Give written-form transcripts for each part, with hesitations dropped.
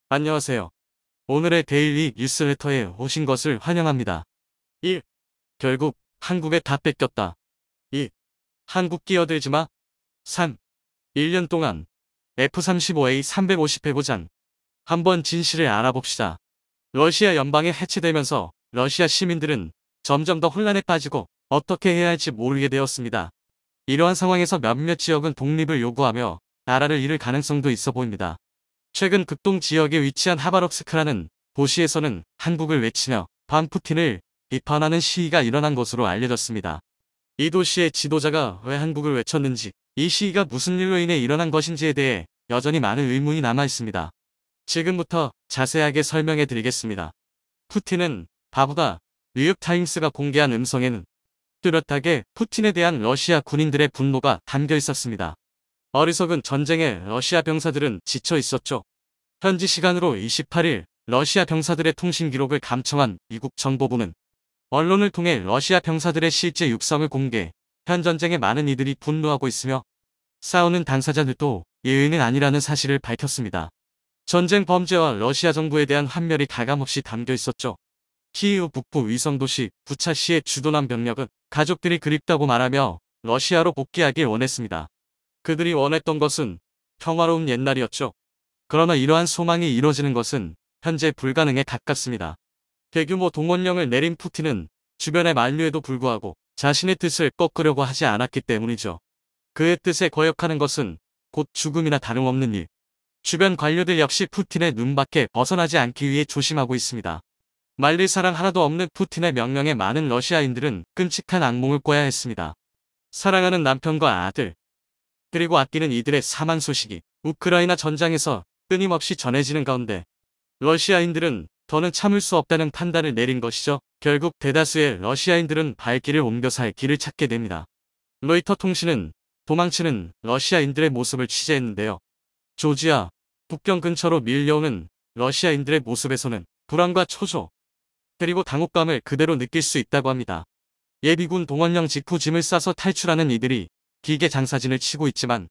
안녕하세요. 오늘의 데일리 뉴스레터에 오신 것을 환영합니다. 1. 결국 한국에 다 뺏겼다. 2. 한국 끼어들지 마. 3. 1년 동안 F-35A 350 해보장. 한번 진실을 알아봅시다. 러시아 연방이 해체되면서 러시아 시민들은 점점 더 혼란에 빠지고 어떻게 해야 할지 모르게 되었습니다. 이러한 상황에서 몇몇 지역은 독립을 요구하며 나라를 잃을 가능성도 있어 보입니다. 최근 극동 지역에 위치한 하바롭스크라는 도시에서는 한국을 외치며 반 푸틴을 비판하는 시위가 일어난 것으로 알려졌습니다. 이 도시의 지도자가 왜 한국을 외쳤는지, 이 시위가 무슨 일로 인해 일어난 것인지에 대해 여전히 많은 의문이 남아 있습니다. 지금부터 자세하게 설명해 드리겠습니다. 푸틴은 바보다. 뉴욕타임스가 공개한 음성에는 뚜렷하게 푸틴에 대한 러시아 군인들의 분노가 담겨 있었습니다. 어리석은 전쟁에 러시아 병사들은 지쳐 있었죠. 현지 시간으로 28일 러시아 병사들의 통신 기록을 감청한 미국 정보부는 언론을 통해 러시아 병사들의 실제 육성을 공개, 현 전쟁에 많은 이들이 분노하고 있으며 싸우는 당사자들도 예외는 아니라는 사실을 밝혔습니다. 전쟁 범죄와 러시아 정부에 대한 환멸이 가감없이 담겨 있었죠. 키이우 북부 위성도시 부차시의 주도남 병력은 가족들이 그립다고 말하며 러시아로 복귀하길 원했습니다. 그들이 원했던 것은 평화로운 옛날이었죠. 그러나 이러한 소망이 이루어지는 것은 현재 불가능에 가깝습니다. 대규모 동원령을 내린 푸틴은 주변의 만류에도 불구하고 자신의 뜻을 꺾으려고 하지 않았기 때문이죠. 그의 뜻에 거역하는 것은 곧 죽음이나 다름없는 일. 주변 관료들 역시 푸틴의 눈밖에 벗어나지 않기 위해 조심하고 있습니다. 말릴 사랑 하나도 없는 푸틴의 명령에 많은 러시아인들은 끔찍한 악몽을 꿔야 했습니다. 사랑하는 남편과 아들, 그리고 아끼는 이들의 사망 소식이 우크라이나 전장에서 끊임없이 전해지는 가운데 러시아인들은 더는 참을 수 없다는 판단을 내린 것이죠. 결국 대다수의 러시아인들은 발길을 옮겨 살 길을 찾게 됩니다. 로이터 통신은 도망치는 러시아인들의 모습을 취재했는데요. 조지아, 국경 근처로 밀려오는 러시아인들의 모습에서는 불안과 초조, 그리고 당혹감을 그대로 느낄 수 있다고 합니다. 예비군 동원령 직후 짐을 싸서 탈출하는 이들이 길게 장사진을 치고 있지만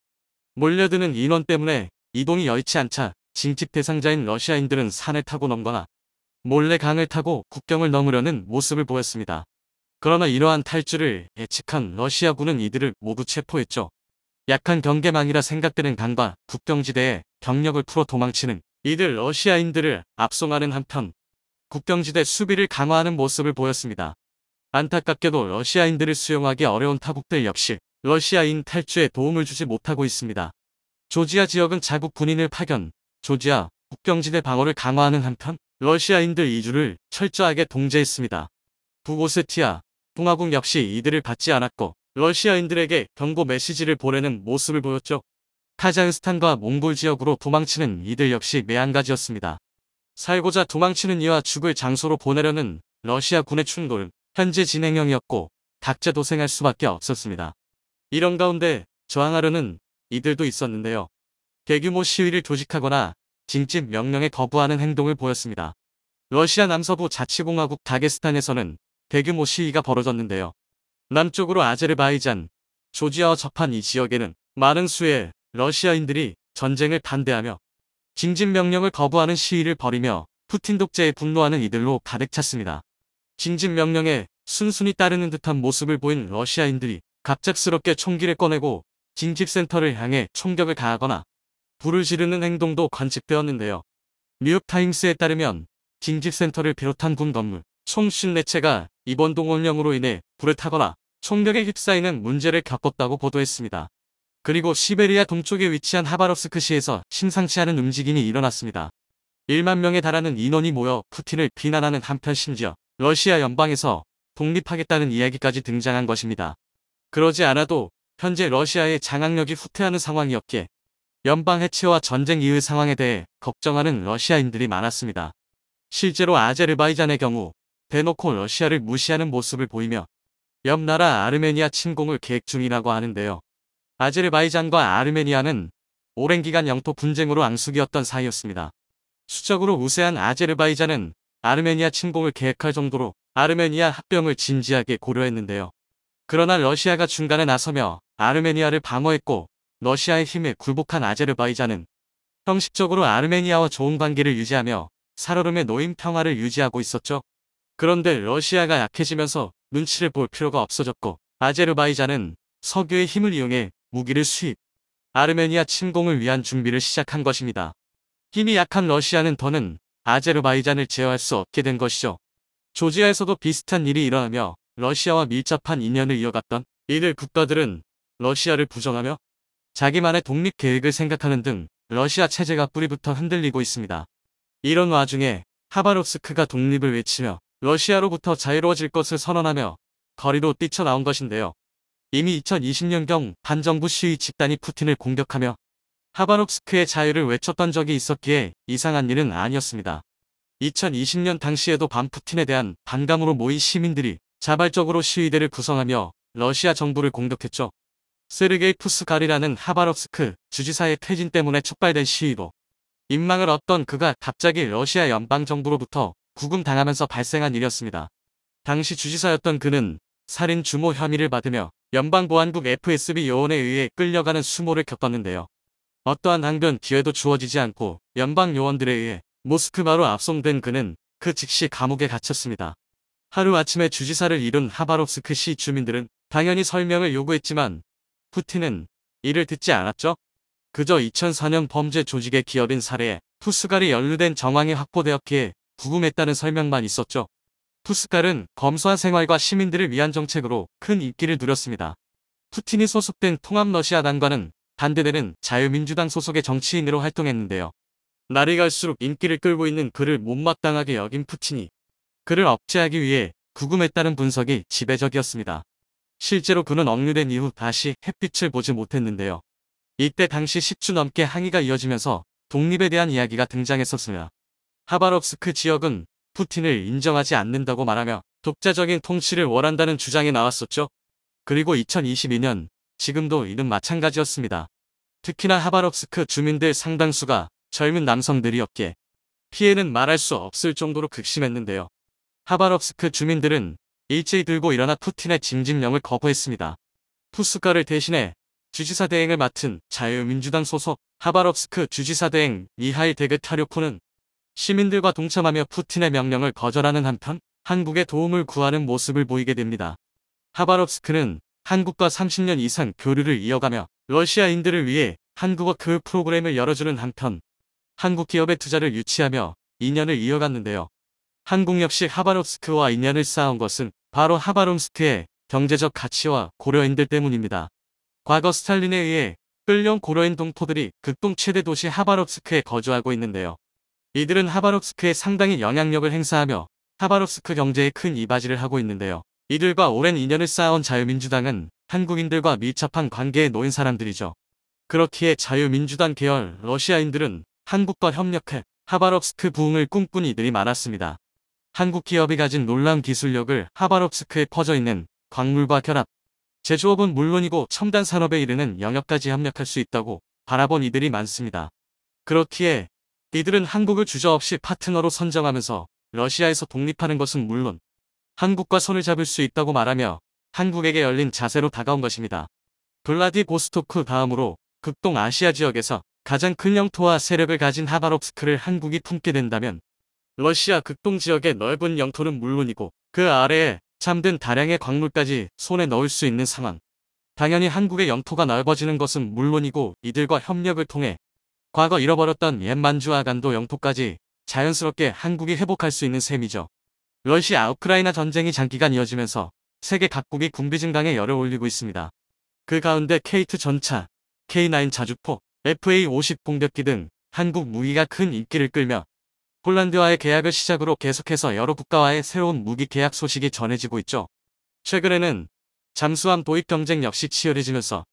몰려드는 인원 때문에 이동이 여의치 않자 징집 대상자인 러시아인들은 산을 타고 넘거나 몰래 강을 타고 국경을 넘으려는 모습을 보였습니다. 그러나 이러한 탈주를 예측한 러시아군은 이들을 모두 체포했죠. 약한 경계망이라 생각되는 강과 국경지대에 병력을 풀어 도망치는 이들 러시아인들을 압송하는 한편 국경지대 수비를 강화하는 모습을 보였습니다. 안타깝게도 러시아인들을 수용하기 어려운 타국들 역시 러시아인 탈주에 도움을 주지 못하고 있습니다. 조지아 지역은 자국 군인을 파견, 조지아 국경지대 방어를 강화하는 한편 러시아인들 이주를 철저하게 동제했습니다. 북오세티아, 동아국 역시 이들을 받지 않았고 러시아인들에게 경고 메시지를 보내는 모습을 보였죠. 카자흐스탄과 몽골 지역으로 도망치는 이들 역시 매한가지였습니다. 살고자 도망치는 이와 죽을 장소로 보내려는 러시아 군의 충돌은 현재 진행형이었고 각자 도생할 수밖에 없었습니다. 이런 가운데 저항하려는 이들도 있었는데요. 대규모 시위를 조직하거나 징집 명령에 거부하는 행동을 보였습니다. 러시아 남서부 자치공화국 다게스탄에서는 대규모 시위가 벌어졌는데요. 남쪽으로 아제르바이잔, 조지아와 접한 이 지역에는 많은 수의 러시아인들이 전쟁을 반대하며 징집 명령을 거부하는 시위를 벌이며 푸틴 독재에 분노하는 이들로 가득 찼습니다. 징집 명령에 순순히 따르는 듯한 모습을 보인 러시아인들이 갑작스럽게 총기를 꺼내고 징집센터를 향해 총격을 가하거나 불을 지르는 행동도 관측되었는데요. 뉴욕타임스에 따르면 징집센터를 비롯한 군 건물 총 54채가 이번 동원령으로 인해 불에 타거나 총격에 휩싸이는 문제를 겪었다고 보도했습니다. 그리고 시베리아 동쪽에 위치한 하바롭스크시에서 심상치 않은 움직임이 일어났습니다. 1만 명에 달하는 인원이 모여 푸틴을 비난하는 한편 심지어 러시아 연방에서 독립하겠다는 이야기까지 등장한 것입니다. 그러지 않아도 현재 러시아의 장악력이 후퇴하는 상황이었기에 연방 해체와 전쟁 이후 상황에 대해 걱정하는 러시아인들이 많았습니다. 실제로 아제르바이잔의 경우 대놓고 러시아를 무시하는 모습을 보이며 옆 나라 아르메니아 침공을 계획 중이라고 하는데요. 아제르바이잔과 아르메니아는 오랜 기간 영토 분쟁으로 앙숙이었던 사이였습니다. 수적으로 우세한 아제르바이잔은 아르메니아 침공을 계획할 정도로 아르메니아 합병을 진지하게 고려했는데요. 그러나 러시아가 중간에 나서며 아르메니아를 방어했고 러시아의 힘에 굴복한 아제르바이잔은 형식적으로 아르메니아와 좋은 관계를 유지하며 살얼음의 노임 평화를 유지하고 있었죠. 그런데 러시아가 약해지면서 눈치를 볼 필요가 없어졌고 아제르바이잔은 석유의 힘을 이용해 무기를 수입, 아르메니아 침공을 위한 준비를 시작한 것입니다. 힘이 약한 러시아는 더는 아제르바이잔을 제어할 수 없게 된 것이죠. 조지아에서도 비슷한 일이 일어나며 러시아와 밀접한 인연을 이어갔던 이들 국가들은 러시아를 부정하며 자기만의 독립 계획을 생각하는 등 러시아 체제가 뿌리부터 흔들리고 있습니다. 이런 와중에 하바롭스크가 독립을 외치며 러시아로부터 자유로워질 것을 선언하며 거리로 뛰쳐나온 것인데요. 이미 2020년경 반정부 시위 집단이 푸틴을 공격하며 하바롭스크의 자유를 외쳤던 적이 있었기에 이상한 일은 아니었습니다. 2020년 당시에도 반푸틴에 대한 반감으로 모인 시민들이 자발적으로 시위대를 구성하며 러시아 정부를 공격했죠. 세르게이 푸스갈이라는 하바롭스크 주지사의 퇴진 때문에 촉발된 시위로 인망을 얻던 그가 갑자기 러시아 연방정부로부터 구금당하면서 발생한 일이었습니다. 당시 주지사였던 그는 살인 주모 혐의를 받으며 연방보안국 FSB 요원에 의해 끌려가는 수모를 겪었는데요. 어떠한 항변 기회도 주어지지 않고 연방 요원들에 의해 모스크바로 압송된 그는 그 즉시 감옥에 갇혔습니다. 하루아침에 주지사를 잃은 하바롭스크 시 주민들은 당연히 설명을 요구했지만 푸틴은 이를 듣지 않았죠. 그저 2004년 범죄 조직의 기업인 사례에 푸스갈이 연루된 정황이 확보되었기에 구금했다는 설명만 있었죠. 푸스갈은 검소한 생활과 시민들을 위한 정책으로 큰 인기를 누렸습니다. 푸틴이 소속된 통합러시아당과는 반대되는 자유민주당 소속의 정치인으로 활동했는데요. 날이 갈수록 인기를 끌고 있는 그를 못마땅하게 여긴 푸틴이 그를 억제하기 위해 구금했다는 분석이 지배적이었습니다. 실제로 그는 억류된 이후 다시 햇빛을 보지 못했는데요. 이때 당시 10주 넘게 항의가 이어지면서 독립에 대한 이야기가 등장했었으며 하바롭스크 지역은 푸틴을 인정하지 않는다고 말하며 독자적인 통치를 원한다는 주장이 나왔었죠. 그리고 2022년 지금도 이는 마찬가지였습니다. 특히나 하바롭스크 주민들 상당수가 젊은 남성들이었기에 피해는 말할 수 없을 정도로 극심했는데요. 하바롭스크 주민들은 일제히 들고 일어나 푸틴의 징집령을 거부했습니다. 푸스갈을 대신해 주지사 대행을 맡은 자유민주당 소속 하바롭스크 주지사 대행 미하일 데그타료코는 시민들과 동참하며 푸틴의 명령을 거절하는 한편 한국의 도움을 구하는 모습을 보이게 됩니다. 하바롭스크는 한국과 30년 이상 교류를 이어가며 러시아인들을 위해 한국어 교육 프로그램을 열어주는 한편 한국 기업의 투자를 유치하며 인연을 이어갔는데요. 한국 역시 하바롭스크와 인연을 쌓은 것은 바로 하바롭스크의 경제적 가치와 고려인들 때문입니다. 과거 스탈린에 의해 끌려온 고려인 동포들이 극동 최대 도시 하바롭스크에 거주하고 있는데요. 이들은 하바롭스크에 상당히 영향력을 행사하며 하바롭스크 경제에 큰 이바지를 하고 있는데요. 이들과 오랜 인연을 쌓아온 자유민주당은 한국인들과 밀접한 관계에 놓인 사람들이죠. 그렇기에 자유민주당 계열 러시아인들은 한국과 협력해 하바롭스크 부흥을 꿈꾼 이들이 많았습니다. 한국 기업이 가진 놀라운 기술력을 하바롭스크에 퍼져있는 광물과 결합, 제조업은 물론이고 첨단 산업에 이르는 영역까지 협력할 수 있다고 바라본 이들이 많습니다. 그렇기에 이들은 한국을 주저없이 파트너로 선정하면서 러시아에서 독립하는 것은 물론 한국과 손을 잡을 수 있다고 말하며 한국에게 열린 자세로 다가온 것입니다. 블라디보스토크 다음으로 극동 아시아 지역에서 가장 큰 영토와 세력을 가진 하바롭스크를 한국이 품게 된다면 러시아 극동 지역의 넓은 영토는 물론이고 그 아래에 잠든 다량의 광물까지 손에 넣을 수 있는 상황. 당연히 한국의 영토가 넓어지는 것은 물론이고 이들과 협력을 통해 과거 잃어버렸던 옛 만주와 간도 영토까지 자연스럽게 한국이 회복할 수 있는 셈이죠. 러시아 우크라이나 전쟁이 장기간 이어지면서 세계 각국이 군비 증강에 열을 올리고 있습니다. 그 가운데 K2 전차, K9 자주포, FA-50 공격기 등 한국 무기가 큰 인기를 끌며 폴란드와의 계약을 시작으로 계속해서 여러 국가와의 새로운 무기 계약 소식이 전해지고 있죠. 최근에는 잠수함 도입 경쟁 역시 치열해지면서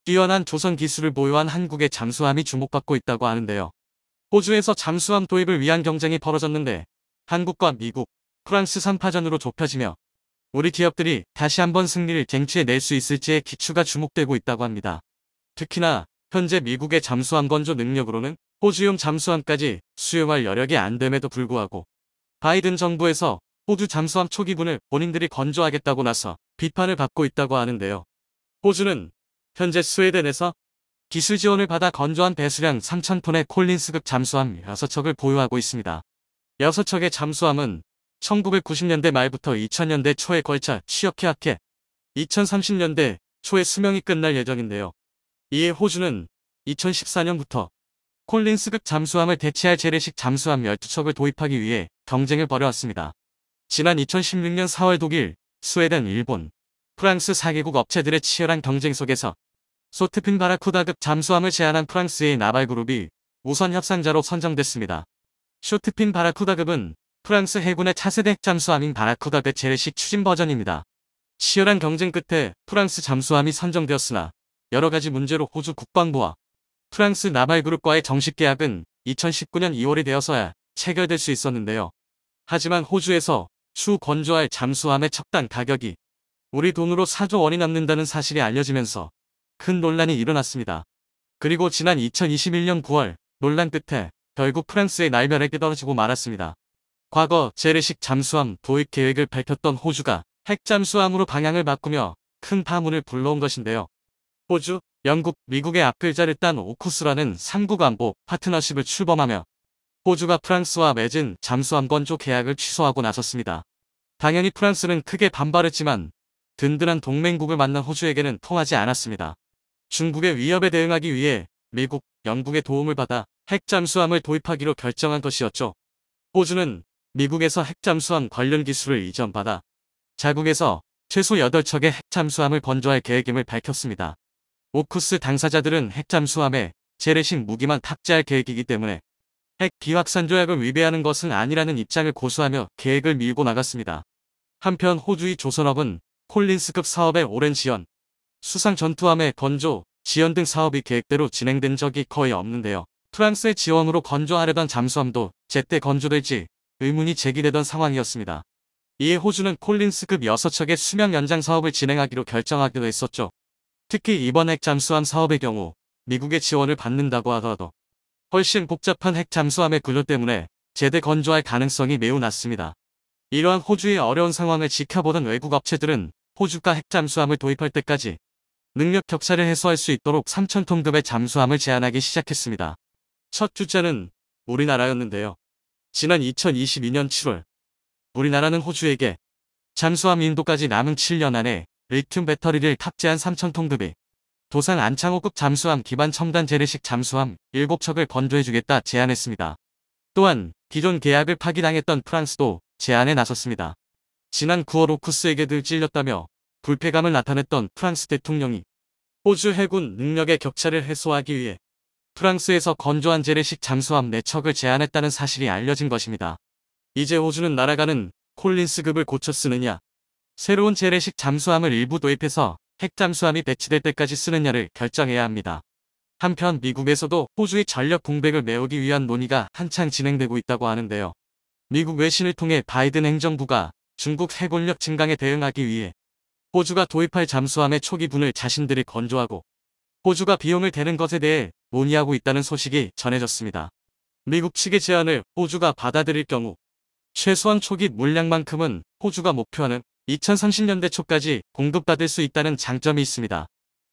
뛰어난 조선 기술을 보유한 한국의 잠수함이 주목받고 있다고 하는데요. 호주에서 잠수함 도입을 위한 경쟁이 벌어졌는데 한국과 미국, 프랑스 3파전으로 좁혀지며 우리 기업들이 다시 한번 승리를 쟁취해낼 수 있을지에 기추가 주목되고 있다고 합니다. 특히나 현재 미국의 잠수함 건조 능력으로는 호주용 잠수함까지 수용할 여력이 안 됨에도 불구하고 바이든 정부에서 호주 잠수함 초기군을 본인들이 건조하겠다고 나서 비판을 받고 있다고 하는데요. 호주는 현재 스웨덴에서 기술 지원을 받아 건조한 배수량 3,000톤의 콜린스급 잠수함 6척을 보유하고 있습니다. 6척의 잠수함은 1990년대 말부터 2000년대 초에 걸쳐 취역해약해 2030년대 초에 수명이 끝날 예정인데요. 이에 호주는 2014년부터 콜린스급 잠수함을 대체할 재래식 잠수함 12척을 도입하기 위해 경쟁을 벌여왔습니다. 지난 2016년 4월 독일, 스웨덴, 일본, 프랑스 4개국 업체들의 치열한 경쟁 속에서 소트핀 바라쿠다급 잠수함을 제안한 프랑스의 나발그룹이 우선 협상자로 선정됐습니다. 쇼트핀 바라쿠다급은 프랑스 해군의 차세대 핵잠수함인 바라쿠다급 재래식 추진 버전입니다. 치열한 경쟁 끝에 프랑스 잠수함이 선정되었으나 여러가지 문제로 호주 국방부와 프랑스 나발그룹과의 정식 계약은 2019년 2월이 되어서야 체결될 수 있었는데요. 하지만 호주에서 추후 건조할 잠수함의 척당 가격이 우리 돈으로 4조 원이 넘는다는 사실이 알려지면서 큰 논란이 일어났습니다. 그리고 지난 2021년 9월 논란 끝에 결국 프랑스의 날벼락이 떨어지고 말았습니다. 과거 재래식 잠수함 도입 계획을 밝혔던 호주가 핵잠수함으로 방향을 바꾸며 큰 파문을 불러온 것인데요. 호주, 영국, 미국의 앞글자를 딴 오쿠스라는 3국 안보 파트너십을 출범하며 호주가 프랑스와 맺은 잠수함 건조 계약을 취소하고 나섰습니다. 당연히 프랑스는 크게 반발했지만 든든한 동맹국을 만난 호주에게는 통하지 않았습니다. 중국의 위협에 대응하기 위해 미국, 영국의 도움을 받아 핵잠수함을 도입하기로 결정한 것이었죠. 호주는 미국에서 핵잠수함 관련 기술을 이전받아 자국에서 최소 8척의 핵잠수함을 건조할 계획임을 밝혔습니다. 오쿠스 당사자들은 핵잠수함에 재래식 무기만 탑재할 계획이기 때문에 핵 비확산 조약을 위배하는 것은 아니라는 입장을 고수하며 계획을 밀고 나갔습니다. 한편 호주의 조선업은 콜린스급 사업의 오랜 지연, 수상 전투함의 건조, 지연 등 사업이 계획대로 진행된 적이 거의 없는데요. 프랑스의 지원으로 건조하려던 잠수함도 제때 건조될지 의문이 제기되던 상황이었습니다. 이에 호주는 콜린스급 6척의 수명 연장 사업을 진행하기로 결정하기도 했었죠. 특히 이번 핵잠수함 사업의 경우 미국의 지원을 받는다고 하더라도 훨씬 복잡한 핵잠수함의 구조 때문에 제대 건조할 가능성이 매우 낮습니다. 이러한 호주의 어려운 상황을 지켜보던 외국 업체들은 호주가 핵잠수함을 도입할 때까지 능력 격차를 해소할 수 있도록 3,000톤급의 잠수함을 제안하기 시작했습니다. 첫 주자는 우리나라였는데요. 지난 2022년 7월 우리나라는 호주에게 잠수함 인도까지 남은 7년 안에 리튬 배터리를 탑재한 3,000톤급의 도산 안창호급 잠수함 기반 첨단 재래식 잠수함 7척을 건조해주겠다 제안했습니다. 또한 기존 계약을 파기당했던 프랑스도 제안에 나섰습니다. 지난 9월 오쿠스에게 늘 찔렸다며 불쾌감을 나타냈던 프랑스 대통령이 호주 해군 능력의 격차를 해소하기 위해 프랑스에서 건조한 재래식 잠수함 4척을 제안했다는 사실이 알려진 것입니다. 이제 호주는 날아가는 콜린스급을 고쳐 쓰느냐, 새로운 재래식 잠수함을 일부 도입해서 핵잠수함이 배치될 때까지 쓰느냐를 결정해야 합니다. 한편 미국에서도 호주의 전력 공백을 메우기 위한 논의가 한창 진행되고 있다고 하는데요. 미국 외신을 통해 바이든 행정부가 중국 핵원력 증강에 대응하기 위해 호주가 도입할 잠수함의 초기분을 자신들이 건조하고 호주가 비용을 대는 것에 대해 논의하고 있다는 소식이 전해졌습니다. 미국 측의 제안을 호주가 받아들일 경우 최소한 초기 물량만큼은 호주가 목표하는 2030년대 초까지 공급받을 수 있다는 장점이 있습니다.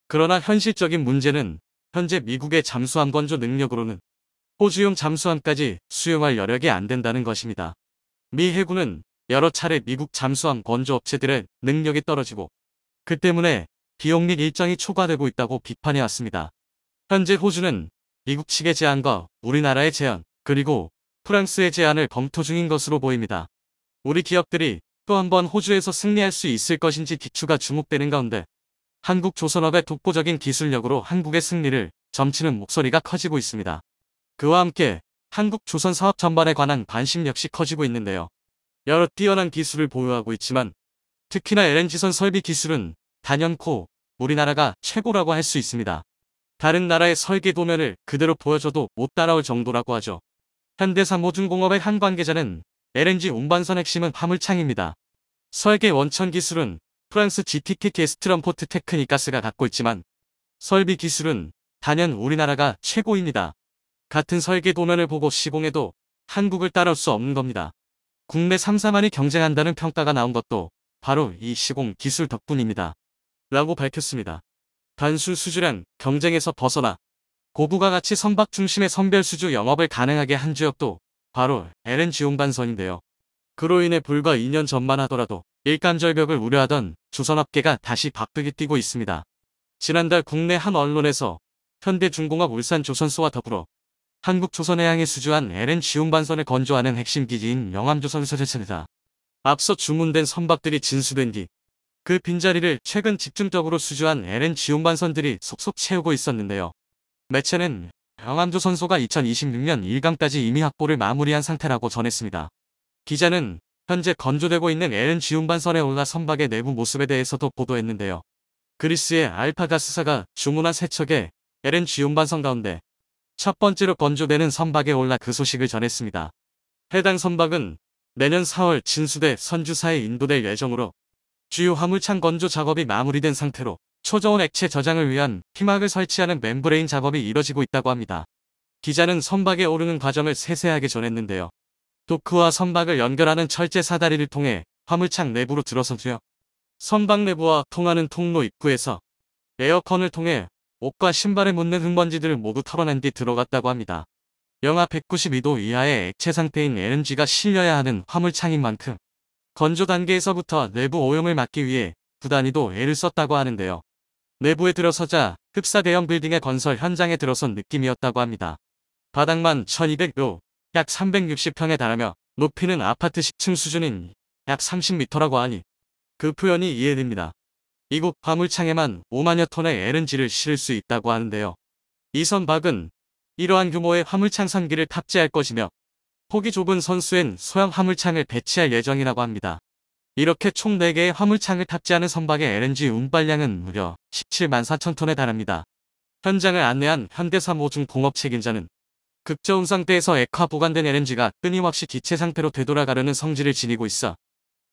그러나 현실적인 문제는 현재 미국의 잠수함 건조 능력으로는 호주용 잠수함까지 수용할 여력이 안 된다는 것입니다. 미 해군은 여러 차례 미국 잠수함 건조 업체들의 능력이 떨어지고 그 때문에 비용 및 일정이 초과되고 있다고 비판해왔습니다. 현재 호주는 미국 측의 제안과 우리나라의 제안, 그리고 프랑스의 제안을 검토 중인 것으로 보입니다. 우리 기업들이 또 한 번 호주에서 승리할 수 있을 것인지 기추가 주목되는 가운데 한국조선업의 독보적인 기술력으로 한국의 승리를 점치는 목소리가 커지고 있습니다. 그와 함께 한국조선 사업 전반에 관한 관심 역시 커지고 있는데요. 여러 뛰어난 기술을 보유하고 있지만 특히나 LNG선 설비 기술은 단연코 우리나라가 최고라고 할 수 있습니다. 다른 나라의 설계 도면을 그대로 보여줘도 못 따라올 정도라고 하죠. 현대사 모준공업의 한 관계자는 LNG 운반선 핵심은 화물창입니다. 설계 원천 기술은 프랑스 GTK 게스트럼포트 테크니카스가 갖고 있지만 설비 기술은 단연 우리나라가 최고입니다. 같은 설계 도면을 보고 시공해도 한국을 따라올 수 없는 겁니다. 국내 3사만이 경쟁한다는 평가가 나온 것도 바로 이 시공 기술 덕분입니다. 라고 밝혔습니다. 단순 수주량 경쟁에서 벗어나 고부가 가치 선박 중심의 선별수주 영업을 가능하게 한 지역도 바로 LNG 운반선인데요. 그로 인해 불과 2년 전만 하더라도 일감절벽을 우려하던 조선업계가 다시 바쁘게 뛰고 있습니다. 지난달 국내 한 언론에서 현대중공업 울산조선소와 더불어 한국조선해양에 수주한 LNG 운반선을 건조하는 핵심 기지인 영암조선소 제체다. 앞서 주문된 선박들이 진수된 뒤 그 빈자리를 최근 집중적으로 수주한 LNG 운반선들이 속속 채우고 있었는데요. 매체는 영암조선소가 2026년 1강까지 이미 확보를 마무리한 상태라고 전했습니다. 기자는 현재 건조되고 있는 LNG 운반선에 올라 선박의 내부 모습에 대해서도 보도했는데요. 그리스의 알파가스사가 주문한 세 척의 LNG 운반선 가운데 첫 번째로 건조되는 선박에 올라 그 소식을 전했습니다. 해당 선박은 내년 4월 진수대 선주사에 인도될 예정으로 주요 화물창 건조 작업이 마무리된 상태로 초저온 액체 저장을 위한 피막을 설치하는 멤브레인 작업이 이뤄지고 있다고 합니다. 기자는 선박에 오르는 과정을 세세하게 전했는데요. 도크와 선박을 연결하는 철제 사다리를 통해 화물창 내부로 들어서고요. 선박 내부와 통하는 통로 입구에서 에어컨을 통해 옷과 신발에 묻는 흙먼지들을 모두 털어낸 뒤 들어갔다고 합니다. 영하 192도 이하의 액체 상태인 LNG가 실려야 하는 화물창인 만큼 건조 단계에서부터 내부 오염을 막기 위해 부단히도 애를 썼다고 하는데요. 내부에 들어서자 흡사 대형 빌딩의 건설 현장에 들어선 느낌이었다고 합니다. 바닥만 1200도, 약 360평에 달하며 높이는 아파트 10층 수준인 약 30m라고 하니 그 표현이 이해됩니다. 이곳 화물창에만 5만여 톤의 LNG를 실을 수 있다고 하는데요. 이 선박은 이러한 규모의 화물창 선기를 탑재할 것이며 폭이 좁은 선수엔 소형 화물창을 배치할 예정이라고 합니다. 이렇게 총 4개의 화물창을 탑재하는 선박의 LNG 운반량은 무려 17만 4천 톤에 달합니다. 현장을 안내한 현대사모중공업 책임자는 극저온 상태에서 액화 보관된 LNG가 끊임없이 기체 상태로 되돌아가려는 성질을 지니고 있어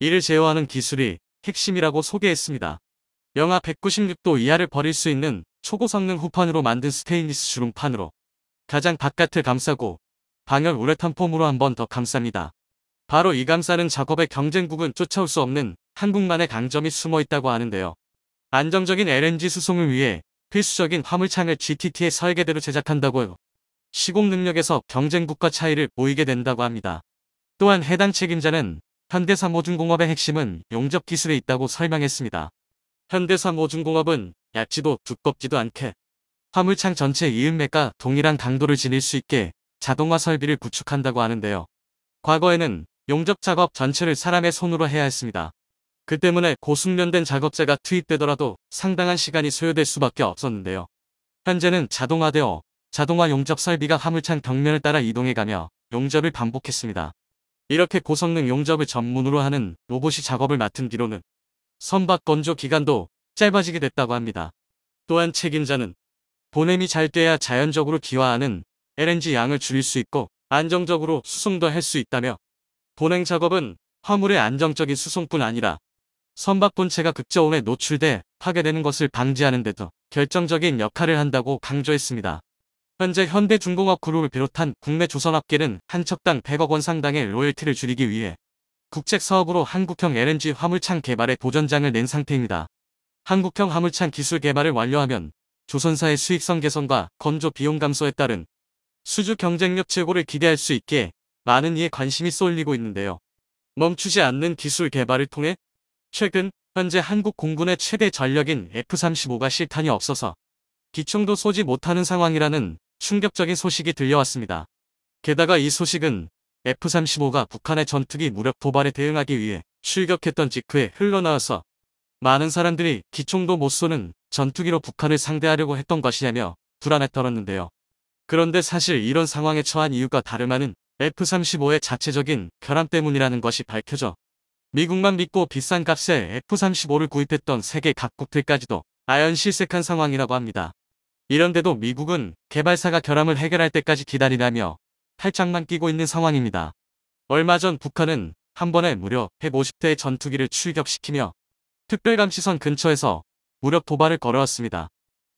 이를 제어하는 기술이 핵심이라고 소개했습니다. 영하 196도 이하를 버릴 수 있는 초고성능 후판으로 만든 스테인리스 주름판으로 가장 바깥을 감싸고 방열 우레탄 폼으로 한 번 더 감쌉니다. 바로 이 감싸는 작업의 경쟁국은 쫓아올 수 없는 한국만의 강점이 숨어 있다고 하는데요. 안정적인 LNG 수송을 위해 필수적인 화물창을 GTT의 설계대로 제작한다고요. 시공 능력에서 경쟁국과 차이를 보이게 된다고 합니다. 또한 해당 책임자는 현대사모중공업의 핵심은 용접 기술에 있다고 설명했습니다. 현대사모중공업은 얇지도 두껍지도 않게 화물창 전체 이음맥과 동일한 강도를 지닐 수 있게 자동화 설비를 구축한다고 하는데요. 과거에는 용접 작업 전체를 사람의 손으로 해야 했습니다. 그 때문에 고숙련된 작업자가 투입되더라도 상당한 시간이 소요될 수밖에 없었는데요. 현재는 자동화되어 자동화 용접 설비가 화물창 벽면을 따라 이동해가며 용접을 반복했습니다. 이렇게 고성능 용접을 전문으로 하는 로봇이 작업을 맡은 뒤로는 선박 건조 기간도 짧아지게 됐다고 합니다. 또한 책임자는 보냄이 잘 돼야 자연적으로 기화하는 LNG 양을 줄일 수 있고 안정적으로 수송도 할 수 있다며 보냉 작업은 화물의 안정적인 수송뿐 아니라 선박 본체가 극저온에 노출돼 파괴되는 것을 방지하는 데도 결정적인 역할을 한다고 강조했습니다. 현재 현대중공업 그룹을 비롯한 국내 조선업계는 한 척당 100억 원 상당의 로열티를 줄이기 위해 국책 사업으로 한국형 LNG 화물창 개발에 도전장을 낸 상태입니다. 한국형 화물창 기술 개발을 완료하면 조선사의 수익성 개선과 건조 비용 감소에 따른 수주 경쟁력 제고를 기대할 수 있게 많은 이에 관심이 쏠리고 있는데요. 멈추지 않는 기술 개발을 통해 최근 현재 한국 공군의 최대 전력인 F-35가 실탄이 없어서 기총도 쏘지 못하는 상황이라는 충격적인 소식이 들려왔습니다. 게다가 이 소식은 F-35가 북한의 전투기 무력 도발에 대응하기 위해 출격했던 직후에 흘러나와서 많은 사람들이 기총도 못 쏘는 전투기로 북한을 상대하려고 했던 것이냐며 불안에 떨었는데요. 그런데 사실 이런 상황에 처한 이유가 다름 아닌 F-35의 자체적인 결함 때문이라는 것이 밝혀져 미국만 믿고 비싼 값에 F-35를 구입했던 세계 각국들까지도 아연실색한 상황이라고 합니다. 이런데도 미국은 개발사가 결함을 해결할 때까지 기다리라며 팔짱만 끼고 있는 상황입니다. 얼마 전 북한은 한 번에 무려 150대의 전투기를 출격시키며 특별감시선 근처에서 무력 도발을 걸어왔습니다.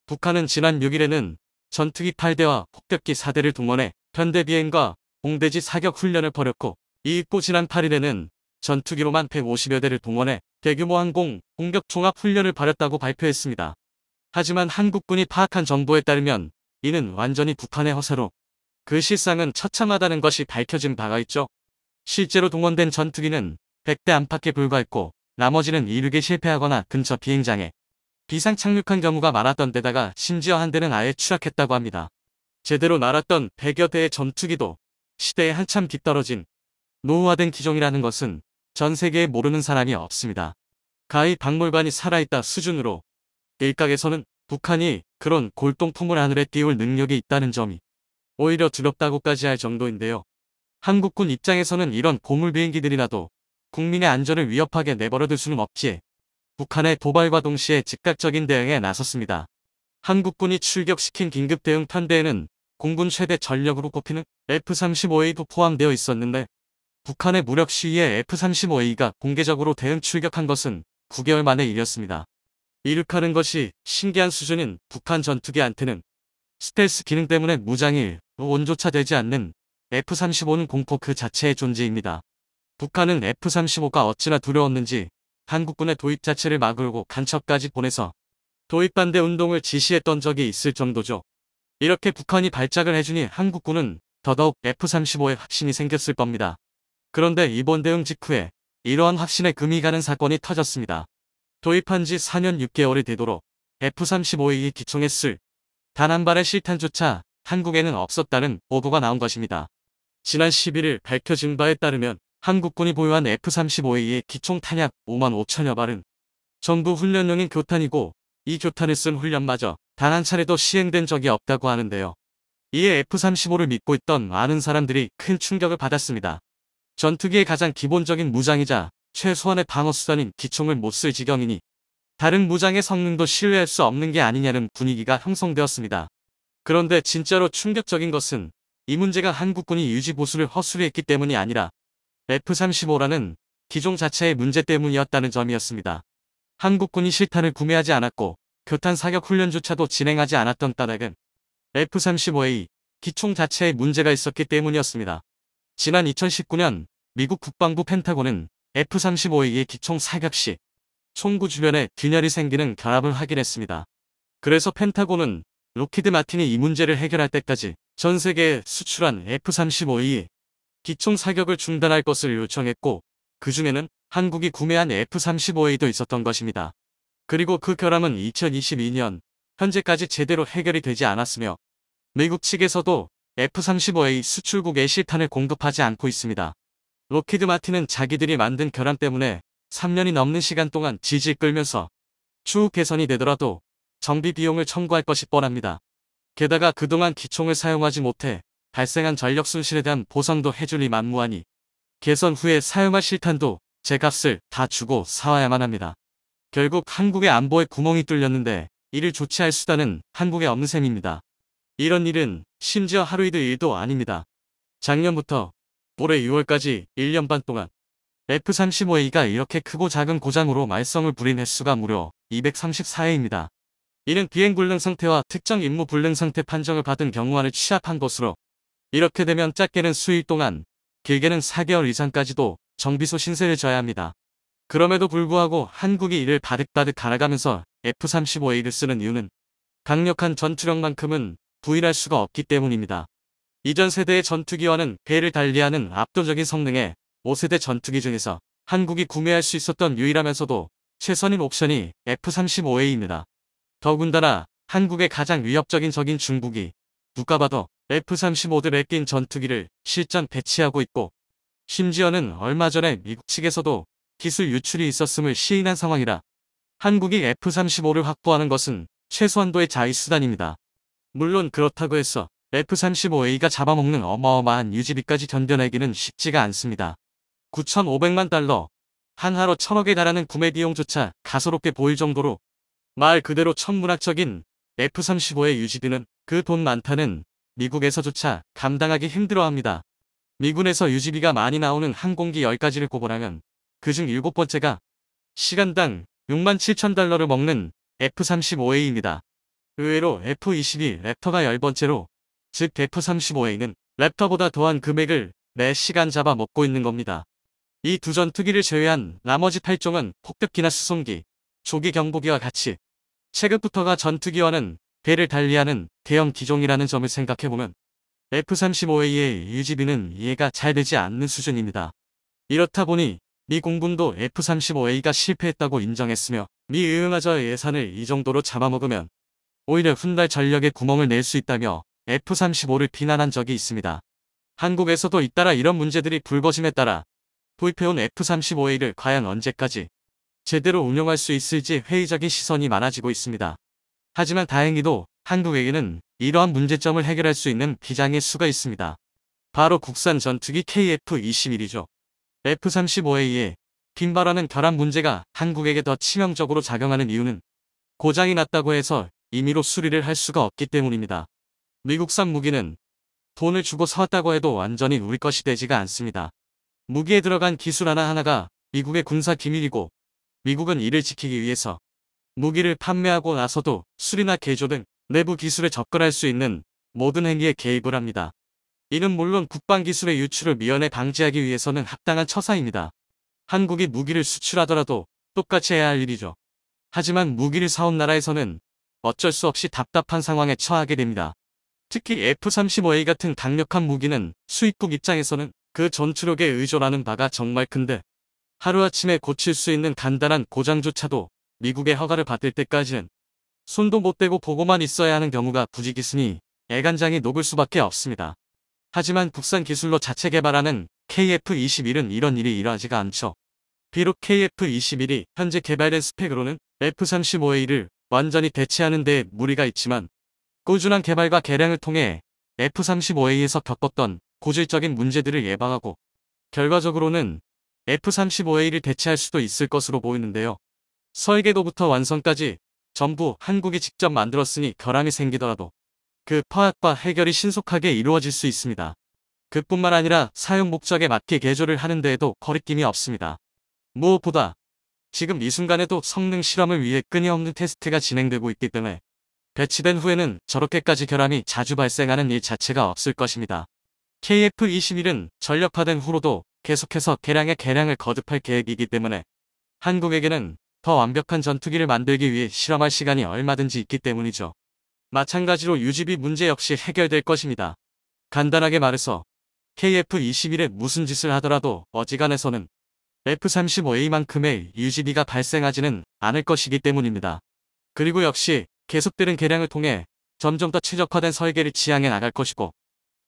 북한은 지난 6일에는 전투기 8대와 폭격기 4대를 동원해 편대 비행과 공대지 사격 훈련을 벌였고 이윽고 지난 8일에는 전투기로만 150여 대를 동원해 대규모 항공 공격 종합 훈련을 벌였다고 발표했습니다. 하지만 한국군이 파악한 정보에 따르면 이는 완전히 북한의 허세로 그 실상은 처참하다는 것이 밝혀진 바가 있죠. 실제로 동원된 전투기는 100대 안팎에 불과했고 나머지는 이륙에 실패하거나 근처 비행장에 비상 착륙한 경우가 많았던 데다가 심지어 한 대는 아예 추락했다고 합니다. 제대로 날았던 100여 대의 전투기도 시대에 한참 뒤떨어진 노후화된 기종이라는 것은 전 세계에 모르는 사람이 없습니다. 가히 박물관이 살아있다 수준으로 일각에서는 북한이 그런 골동품을 하늘에 띄울 능력이 있다는 점이 오히려 두렵다고까지 할 정도인데요. 한국군 입장에서는 이런 고물 비행기들이라도 국민의 안전을 위협하게 내버려둘 수는 없기에 북한의 도발과 동시에 즉각적인 대응에 나섰습니다. 한국군이 출격시킨 긴급 대응 편대에는 공군 최대 전력으로 꼽히는 F-35A도 포함되어 있었는데 북한의 무력 시위에 F-35A가 공개적으로 대응 출격한 것은 9개월 만의 일이었습니다. 이륙하는 것이 신기한 수준인 북한 전투기한테는 스텔스 기능 때문에 무장일, 온조차 되지 않는 F-35는 공포 그 자체의 존재입니다. 북한은 F-35가 어찌나 두려웠는지 한국군의 도입 자체를 막으려고 간첩까지 보내서 도입 반대 운동을 지시했던 적이 있을 정도죠. 이렇게 북한이 발작을 해주니 한국군은 더더욱 F-35에 확신이 생겼을 겁니다. 그런데 이번 대응 직후에 이러한 확신에 금이 가는 사건이 터졌습니다. 도입한 지 4년 6개월이 되도록 F-35의 기총에 쓸 단 한 발의 실탄조차 한국에는 없었다는 보도가 나온 것입니다. 지난 11일 밝혀진 바에 따르면 한국군이 보유한 F-35A의 기총 탄약 5만 5천여 발은 전부 훈련용인 교탄이고 이 교탄을 쓴 훈련마저 단 한 차례도 시행된 적이 없다고 하는데요. 이에 F-35를 믿고 있던 많은 사람들이 큰 충격을 받았습니다. 전투기의 가장 기본적인 무장이자 최소한의 방어수단인 기총을 못 쓸 지경이니 다른 무장의 성능도 신뢰할 수 없는 게 아니냐는 분위기가 형성되었습니다. 그런데 진짜로 충격적인 것은 이 문제가 한국군이 유지보수를 허술히 했기 때문이 아니라 F-35라는 기종 자체의 문제 때문이었다는 점이었습니다. 한국군이 실탄을 구매하지 않았고 교탄 사격 훈련조차도 진행하지 않았던 까닭은 F-35A 기총 자체에 문제가 있었기 때문이었습니다. 지난 2019년 미국 국방부 펜타곤은 F-35A의 기총 사격 시 총구 주변에 균열이 생기는 결합을 확인했습니다. 그래서 펜타곤은 록히드 마틴이 이 문제를 해결할 때까지 전 세계에 수출한 F-35A의 기총 사격을 중단할 것을 요청했고 그 중에는 한국이 구매한 F-35A도 있었던 것입니다. 그리고 그 결함은 2022년 현재까지 제대로 해결이 되지 않았으며 미국 측에서도 F-35A 수출국에 실탄을 공급하지 않고 있습니다. 록히드 마틴은 자기들이 만든 결함 때문에 3년이 넘는 시간 동안 질질 끌면서 추후 개선이 되더라도 정비 비용을 청구할 것이 뻔합니다. 게다가 그동안 기총을 사용하지 못해 발생한 전력 손실에 대한 보상도 해줄리 만무하니 개선 후에 사용할 실탄도 제 값을 다 주고 사와야만 합니다. 결국 한국의 안보에 구멍이 뚫렸는데 이를 조치할 수단은 한국에 없는 셈입니다. 이런 일은 심지어 하루 이틀 일도 아닙니다. 작년부터 올해 6월까지 1년 반 동안 F-35A가 이렇게 크고 작은 고장으로 말썽을 부린 횟수가 무려 234회입니다. 이는 비행불능 상태와 특정 임무 불능 상태 판정을 받은 경우만을 취합한 것으로 이렇게 되면 짧게는 수일 동안 길게는 4개월 이상까지도 정비소 신세를 져야 합니다. 그럼에도 불구하고 한국이 이를 바득바득 갈아가면서 F-35A를 쓰는 이유는 강력한 전투력만큼은 부인할 수가 없기 때문입니다. 이전 세대의 전투기와는 배를 달리하는 압도적인 성능의 5세대 전투기 중에서 한국이 구매할 수 있었던 유일하면서도 최선인 옵션이 F-35A입니다. 더군다나 한국의 가장 위협적인 적인 중국이 누가 봐도 F-35들에 낀 전투기를 실전 배치하고 있고 심지어는 얼마 전에 미국 측에서도 기술 유출이 있었음을 시인한 상황이라 한국이 F-35를 확보하는 것은 최소한도의 자위수단입니다. 물론 그렇다고 해서 F-35A가 잡아먹는 어마어마한 유지비까지 견뎌내기는 쉽지가 않습니다. 9,500만 달러, 한하로 1,000억에 달하는 구매 비용조차 가소롭게 보일 정도로 말 그대로 천문학적인 F-35의 유지비는 그 돈 많다는 미국에서조차 감당하기 힘들어합니다. 미군에서 유지비가 많이 나오는 항공기 10가지를 꼽으라면 그중 7번째가 시간당 67,000달러를 먹는 F-35A입니다. 의외로 F-22 랩터가 10번째로 즉 F-35A는 랩터보다 더한 금액을 매 시간 잡아 먹고 있는 겁니다. 이 두 전투기를 제외한 나머지 8종은 폭격기나 수송기, 조기 경보기와 같이 체급부터가 전투기와는 배를 달리하는 대형 기종이라는 점을 생각해보면 F-35A의 유지비는 이해가 잘 되지 않는 수준입니다. 이렇다 보니 미 공군도 F-35A가 실패했다고 인정했으며 미 의회마저 예산을 이 정도로 잡아먹으면 오히려 훗날 전력에 구멍을 낼 수 있다며 F-35를 비난한 적이 있습니다. 한국에서도 잇따라 이런 문제들이 불거짐에 따라 도입해온 F-35A를 과연 언제까지 제대로 운용할 수 있을지 회의적인 시선이 많아지고 있습니다. 하지만 다행히도 한국에게는 이러한 문제점을 해결할 수 있는 비장의 수가 있습니다. 바로 국산 전투기 KF-21이죠. F-35A의 빈발하는 결함 문제가 한국에게 더 치명적으로 작용하는 이유는 고장이 났다고 해서 임의로 수리를 할 수가 없기 때문입니다. 미국산 무기는 돈을 주고 사왔다고 해도 완전히 우리 것이 되지가 않습니다. 무기에 들어간 기술 하나하나가 미국의 군사 기밀이고 미국은 이를 지키기 위해서 무기를 판매하고 나서도 수리나 개조 등 내부 기술에 접근할 수 있는 모든 행위에 개입을 합니다. 이는 물론 국방기술의 유출을 미연에 방지하기 위해서는 합당한 처사입니다. 한국이 무기를 수출하더라도 똑같이 해야 할 일이죠. 하지만 무기를 사온 나라에서는 어쩔 수 없이 답답한 상황에 처하게 됩니다. 특히 F-35A 같은 강력한 무기는 수입국 입장에서는 그 전투력에 의존하는 바가 정말 큰데 하루아침에 고칠 수 있는 간단한 고장조차도 미국의 허가를 받을 때까지는 손도 못 대고 보고만 있어야 하는 경우가 부지기수니 애간장이 녹을 수밖에 없습니다. 하지만 국산 기술로 자체 개발하는 KF-21은 이런 일이 일어나지가 않죠. 비록 KF-21이 현재 개발된 스펙으로는 F-35A를 완전히 대체하는 데 무리가 있지만 꾸준한 개발과 개량을 통해 F-35A에서 겪었던 고질적인 문제들을 예방하고 결과적으로는 F-35A를 대체할 수도 있을 것으로 보이는데요. 설계도부터 완성까지 전부 한국이 직접 만들었으니 결함이 생기더라도 그 파악과 해결이 신속하게 이루어질 수 있습니다. 그뿐만 아니라 사용 목적에 맞게 개조를 하는 데에도 거리낌이 없습니다. 무엇보다 지금 이 순간에도 성능 실험을 위해 끊임없는 테스트가 진행되고 있기 때문에 배치된 후에는 저렇게까지 결함이 자주 발생하는 일 자체가 없을 것입니다. KF-21은 전력화된 후로도 계속해서 개량에 개량을 거듭할 계획이기 때문에 한국에게는 더 완벽한 전투기를 만들기 위해 실험할 시간이 얼마든지 있기 때문이죠. 마찬가지로 유지비 문제 역시 해결될 것입니다. 간단하게 말해서 KF-21에 무슨 짓을 하더라도 어지간해서는 F-35A만큼의 유지비가 발생하지는 않을 것이기 때문입니다. 그리고 역시 계속되는 개량을 통해 점점 더 최적화된 설계를 지향해 나갈 것이고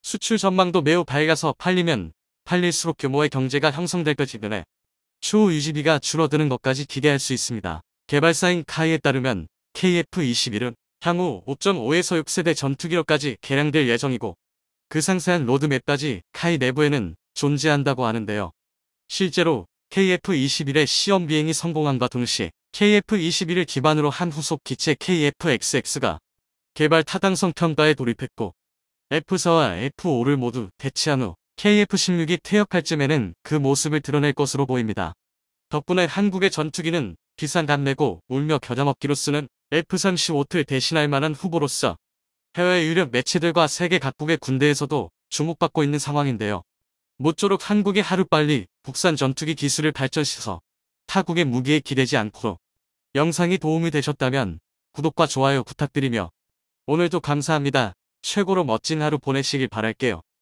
수출 전망도 매우 밝아서 팔리면 팔릴수록 규모의 경제가 형성될 것이기 때문에 추후 유지비가 줄어드는 것까지 기대할 수 있습니다. 개발사인 카이에 따르면 KF-21은 향후 5.5에서 6세대 전투기로까지 개량될 예정이고 그 상세한 로드맵까지 카이 내부에는 존재한다고 하는데요. 실제로 KF-21의 시험 비행이 성공함과 동시에 KF-21을 기반으로 한 후속 기체 KF-XX가 개발 타당성 평가에 돌입했고 F4와 F5를 모두 대체한 후 KF-16이 퇴역할 즈음에는 그 모습을 드러낼 것으로 보입니다. 덕분에 한국의 전투기는 비싼 값 내고 울며 겨자 먹기로 쓰는 F-35를 대신할 만한 후보로서 해외 유력 매체들과 세계 각국의 군대에서도 주목받고 있는 상황인데요. 모쪼록 한국이 하루빨리 국산 전투기 기술을 발전시켜서 타국의 무기에 기대지 않고 영상이 도움이 되셨다면 구독과 좋아요 부탁드리며 오늘도 감사합니다. 최고로 멋진 하루 보내시길 바랄게요.